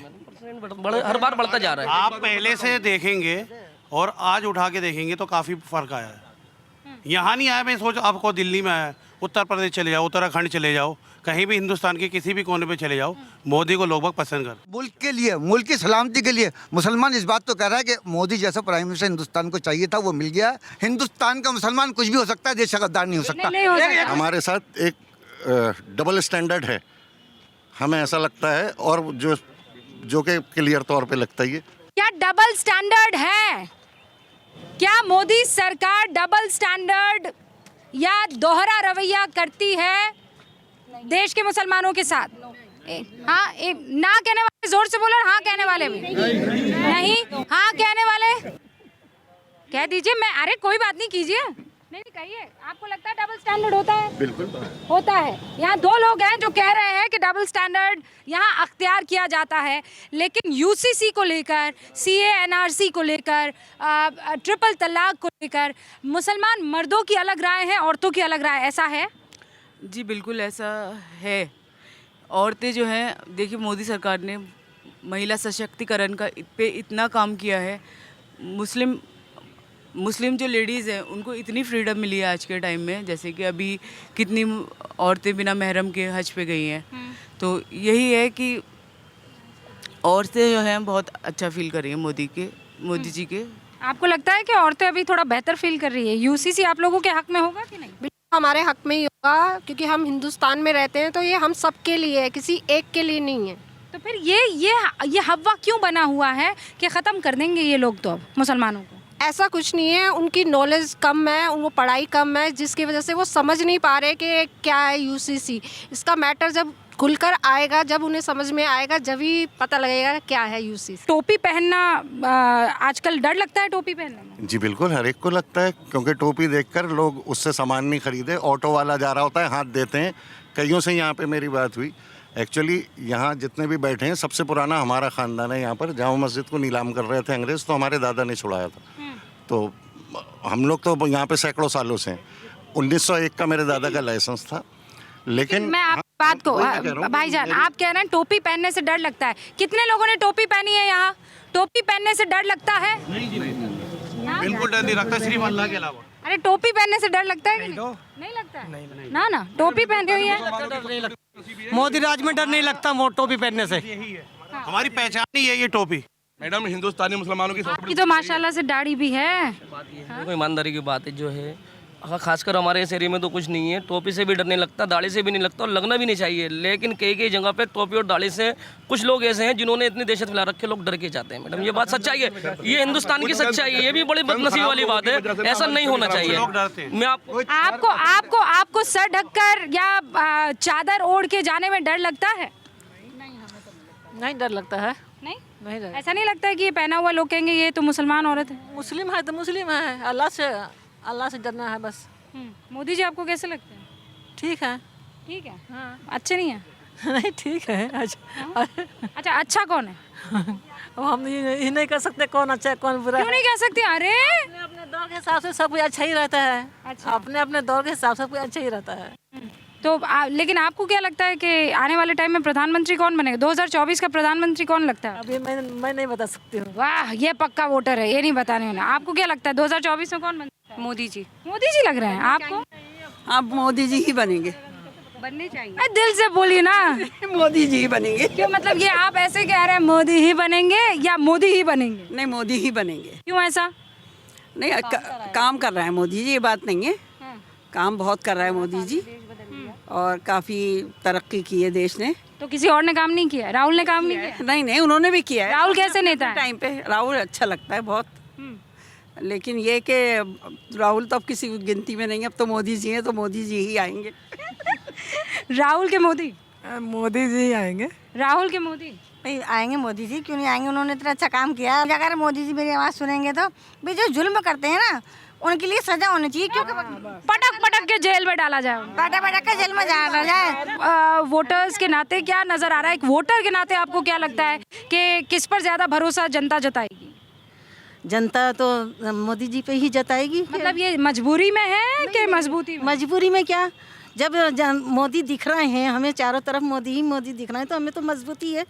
हर बार बढ़ता जा रहा है। आप पहले से देखेंगे और आज उठा के देखेंगे तो काफ़ी फर्क आया है। यहाँ नहीं आया, मैं सोच आपको दिल्ली में आया, उत्तर प्रदेश चले जाओ, उत्तराखंड चले जाओ, कहीं भी हिंदुस्तान के किसी भी कोने पे चले जाओ, मोदी को लोग पसंद कर। मुल्क के लिए, मुल्क की सलामती के लिए मुसलमान इस बात तो कह रहा है कि मोदी जैसा प्राइम मिनिस्टर हिंदुस्तान को चाहिए था, वो मिल गया। हिंदुस्तान का मुसलमान कुछ भी हो सकता है, देश का गद्दार नहीं हो सकता। हमारे साथ एक डबल स्टैंडर्ड है, हमें ऐसा लगता है, और जो कि क्लियर तौर पे लगता ही है। क्या डबल स्टैंडर्ड है? क्या मोदी सरकार डबल स्टैंडर्ड या दोहरा रवैया करती है देश के मुसलमानों के साथ? हाँ, ना कहने वाले जोर से बोलो, हाँ कहने वाले भी नहीं, हाँ कहने वाले कह दीजिए। मैं, अरे कोई बात नहीं, कीजिए, नहीं कहिए। आपको लगता है डबल स्टैंडर्ड होता है? बिल्कुल होता है। यहाँ दो लोग हैं जो कह रहे हैं कि डबल स्टैंडर्ड यहाँ अख्तियार किया जाता है, लेकिन यूसीसी को लेकर, सीए एनआरसी को लेकर, ट्रिपल तलाक को लेकर मुसलमान मर्दों की अलग राय है, औरतों की अलग राय, ऐसा है? जी बिल्कुल ऐसा है। औरतें जो हैं, देखिए मोदी सरकार ने महिला सशक्तिकरण का पे इतना काम किया है। मुस्लिम जो लेडीज़ हैं उनको इतनी फ्रीडम मिली है आज के टाइम में, जैसे कि अभी कितनी औरतें बिना महरम के हज पे गई हैं। तो यही है कि औरतें जो हैं बहुत अच्छा फील कर रही हैं मोदी जी के। आपको लगता है कि औरतें अभी थोड़ा बेहतर फील कर रही है? यूसीसी आप लोगों के हक में होगा कि नहीं? हमारे हक में ही होगा, क्योंकि हम हिंदुस्तान में रहते हैं, तो ये हम सब के लिए है, किसी एक के लिए नहीं है। तो फिर ये हवा क्यों बना हुआ है कि ख़त्म कर देंगे ये लोग तो अब मुसलमानों को? ऐसा कुछ नहीं है, उनकी नॉलेज कम है, वो पढ़ाई कम है, जिसकी वजह से वो समझ नहीं पा रहे कि क्या है यूसीसी। इसका मैटर जब खुलकर आएगा, जब उन्हें समझ में आएगा, जब ही पता लगेगा क्या है यूसीसी। टोपी पहनना आजकल डर लगता है टोपी पहनने में? जी बिल्कुल, हर एक को लगता है, क्योंकि टोपी देखकर लोग उससे सामान नहीं खरीदे। ऑटो वाला जा रहा होता है, हाथ देते हैं। कईयों से यहाँ पे मेरी बात हुई। एक्चुअली यहाँ जितने भी बैठे हैं, सबसे पुराना हमारा ख़ानदान है। यहाँ पर जामा मस्जिद को नीलाम कर रहे थे अंग्रेज़, तो हमारे दादा ने छुड़ाया था। तो हम लोग तो यहाँ पे सैकड़ों सालों से हैं। 1901 का मेरे दादा का लाइसेंस था। लेकिन मैं आप बात को भाईजान, आप कह रहे हैं टोपी पहनने से डर लगता है। कितने लोगों ने टोपी पहनी है यहाँ? टोपी पहनने से डर लगता है? बिल्कुल डर नहीं लगता, सिर्फ अल्लाह के अलावा। अरे टोपी पहनने से डर लगता है कि नहीं लगता है? ना ना, टोपी पहनी हुई है। मोदी राज में डर नहीं लगता टोपी पहनने से। हमारी पहचान ही है ये टोपी। मैडम, हिंदुस्तानी मुसलमानों की आपकी तो माशाल्लाह से दाढ़ी भी है। देखो ईमानदारी की बात है जो है, खासकर हमारे इस एरिया में तो कुछ नहीं है। टोपी से भी डर नहीं लगता, दाढ़ी से भी नहीं लगता, और लगना भी नहीं चाहिए। लेकिन कई जगह पे टोपी और दाढ़ी से कुछ लोग ऐसे हैं जिन्होंने इतनी दहशत फैला रखे, लोग डर के जाते हैं। मैडम, ये बात सच्चाई है, ये हिंदुस्तान की सच्चाई है। ये भी बड़ी बदनसीबी वाली बात है, ऐसा नहीं होना चाहिए। मैं आपको सर ढककर या चादर ओढ़ के जाने में डर लगता है? नहीं डर लगता है। नहीं डर। ऐसा नहीं लगता है कि ये पहना हुआ लोग कहेंगे ये तो मुसलमान औरत है? मुस्लिम है तो मुस्लिम है, अल्लाह से डरना है बस। मोदी जी आपको कैसे लगते हैं? ठीक है। ठीक है, हाँ। अच्छे नहीं है? नहीं ठीक है। अच्छा, अच्छा कौन है? अब हम ये नहीं कर सकते कौन अच्छा है कौन बुरा। क्यों नहीं कह सकते? अरे अपने दौर के हिसाब से सब कोई अच्छा ही रहता है। अच्छा। अपने दौर के हिसाब से सब कोई अच्छा ही रहता है। तो लेकिन आपको क्या लगता है कि आने वाले टाइम में प्रधानमंत्री कौन बनेगा? 2024 का प्रधानमंत्री कौन लगता है? अभी मैं नहीं बता सकती हूँ। वाह, ये पक्का वोटर है, ये नहीं बताने वाला। आपको क्या लगता है 2024 में कौन बनता है? मोदी जी। मोदी जी लग रहे हैं आपको? आप मोदी जी ही बनेंगे। बनने चाहिए। दिल से बोलिए ना। मोदी जी ही बनेंगे। क्यों, मतलब ये आप ऐसे कह रहे हैं मोदी ही बनेंगे या मोदी ही बनेंगे? नहीं, मोदी ही बनेंगे। क्यों ऐसा? नहीं, काम कर रहा है मोदी जी, ये बात नहीं है। काम बहुत कर रहा है मोदी जी, और काफ़ी तरक्की की है देश ने। तो किसी और ने काम नहीं किया? राहुल ने काम नहीं किया? नहीं, उन्होंने भी किया है। राहुल कैसे नेता है? टाइम पे राहुल अच्छा लगता है बहुत। लेकिन ये कि राहुल तो अब किसी गिनती में नहीं है, अब तो मोदी जी हैं, तो मोदी जी ही आएंगे। राहुल के मोदी? मोदी जी आएंगे। राहुल के मोदी नहीं आएंगे। मोदी जी क्यों नहीं आएंगे? उन्होंने इतना अच्छा काम किया। अगर मोदी जी मेरी आवाज़ सुनेंगे तो भी जो जुल्म करते हैं ना, उनके लिए सजा होनी चाहिए। क्योंकि पटक के जेल में डाला जाए, पटक के जेल में डाला जाए। वोटर्स के नाते क्या नजर आ रहा है, एक वोटर के नाते आपको क्या लगता है कि किस पर ज्यादा भरोसा जनता जताएगी? जनता तो मोदी जी पे ही जताएगी। मतलब ये मजबूरी में है कि मजबूती में? मजबूरी में क्या, जब मोदी दिख रहे हैं हमें चारों तरफ, मोदी ही मोदी दिख रहे हैं, तो हमें तो मजबूती है।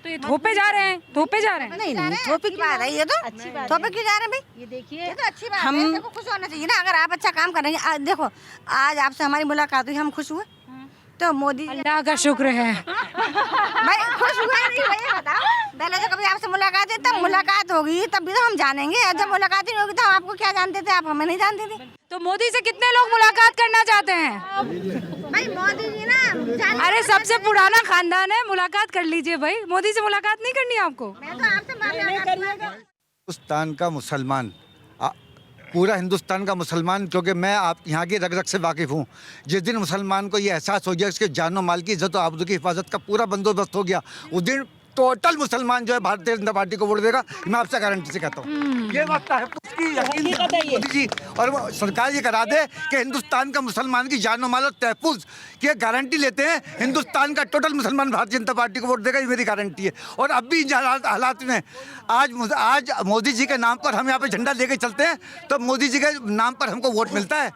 तो ये थोपे जा रहे हैं? नहीं थोपे की बात है ये तो। अच्छी बात। थोपे क्यों जा रहे हैं भाई? ये देखिए, ये तो अच्छी बात है। देखो खुश होना चाहिए ना, अगर आप अच्छा काम करेंगे। देखो आज आपसे हमारी मुलाकात हुई, हम खुश हुए, तो मोदी अल्लाह का शुक्र है। भाई खुश हुए नहीं भाई, बताओ। पहले तो कभी आपसे मुलाकात है, तब मुलाकात होगी तब भी तो हम जानेंगे। जब मुलाकात ही नहीं होगी तो हम आपको क्या जानते थे, आप हमें नहीं जानते थे। तो मोदी से कितने लोग मुलाकात करना चाहते हैं? भाई मोदी जी ना, अरे सबसे पुराना खानदान है, मुलाकात कर लीजिए भाई। मोदी से मुलाकात नहीं करनी आपको? मैं तो आपसे हिंदुस्तान का मुसलमान, पूरा हिंदुस्तान का मुसलमान, क्योंकि मैं आप यहाँ की रग रग से वाकिफ़ हूँ। जिस दिन मुसलमान को ये एहसास हो गया उसके जान माल की इज्जत और आबरू की हिफाजत का पूरा बंदोबस्त हो गया, उस दिन टोटल मुसलमान जो है भारतीय जनता पार्टी को वोट देगा। मैं आपसे गारंटी से कहता हूँ, ये बात है उसकी यकीन मोदी जी और वो सरकार ये करा दे कि हिंदुस्तान का मुसलमान की जान माल और तहफ़्फ़ुज़ की गारंटी लेते हैं। हिंदुस्तान का टोटल मुसलमान भारतीय जनता पार्टी को वोट देगा, ये मेरी गारंटी है। और अब भी इन हालात में आज मोदी जी के नाम पर हम यहाँ पे झंडा लेके चलते हैं, तो मोदी जी के नाम पर हमको वोट मिलता है।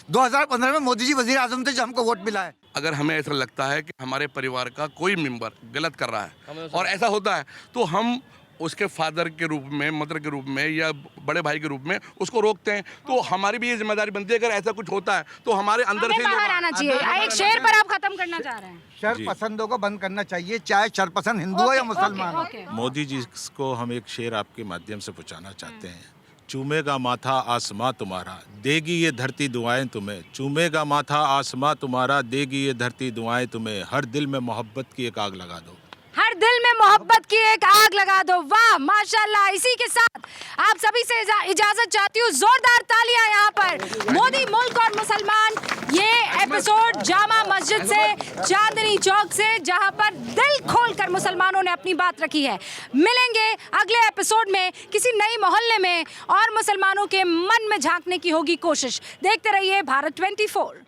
2015 में मोदी जी वज़ीर आज़म थे, जो हमको वोट मिला है। अगर हमें ऐसा लगता है कि हमारे परिवार का कोई मेंबर गलत कर रहा है और ऐसा होता है, तो हम उसके फादर के रूप में, मदर के रूप में या बड़े भाई के रूप में उसको रोकते हैं। तो हमारी भी ये जिम्मेदारी बनती है, अगर ऐसा कुछ होता है तो हमारे अंदर से बाहर आना चाहिए। एक शेर पर आप खत्म करना चाह रहे हैं? शर पसंदों को बंद करना चाहिए, चाहे शर पसंद हिंदू हो या मुसलमान हो। मोदी जी को हम एक शेर आपके माध्यम से पहुंचाना चाहते हैं। चूमेगा माथा आसमां तुम्हारा, देगी ये धरती दुआएं तुम्हें। चूमेगा माथा आसमां तुम्हारा, देगी ये धरती दुआएं तुम्हें। हर दिल में मोहब्बत की एक आग लगा दो। हर दिल में मोहब्बत की एक आग लगा दो। वाह माशाल्लाह। इसी के साथ आप सभी से इजाजत चाहती हूँ। जोरदार तालियां यहाँ पर। मोदी, मुल्क और मुसलमान, ये एपिसोड जामा मस्जिद से, चांदनी चौक से, जहां पर दिल खोलकर मुसलमानों ने अपनी बात रखी है। मिलेंगे अगले एपिसोड में किसी नई मोहल्ले में और मुसलमानों के मन में झांकने की होगी कोशिश। देखते रहिए भारत 24।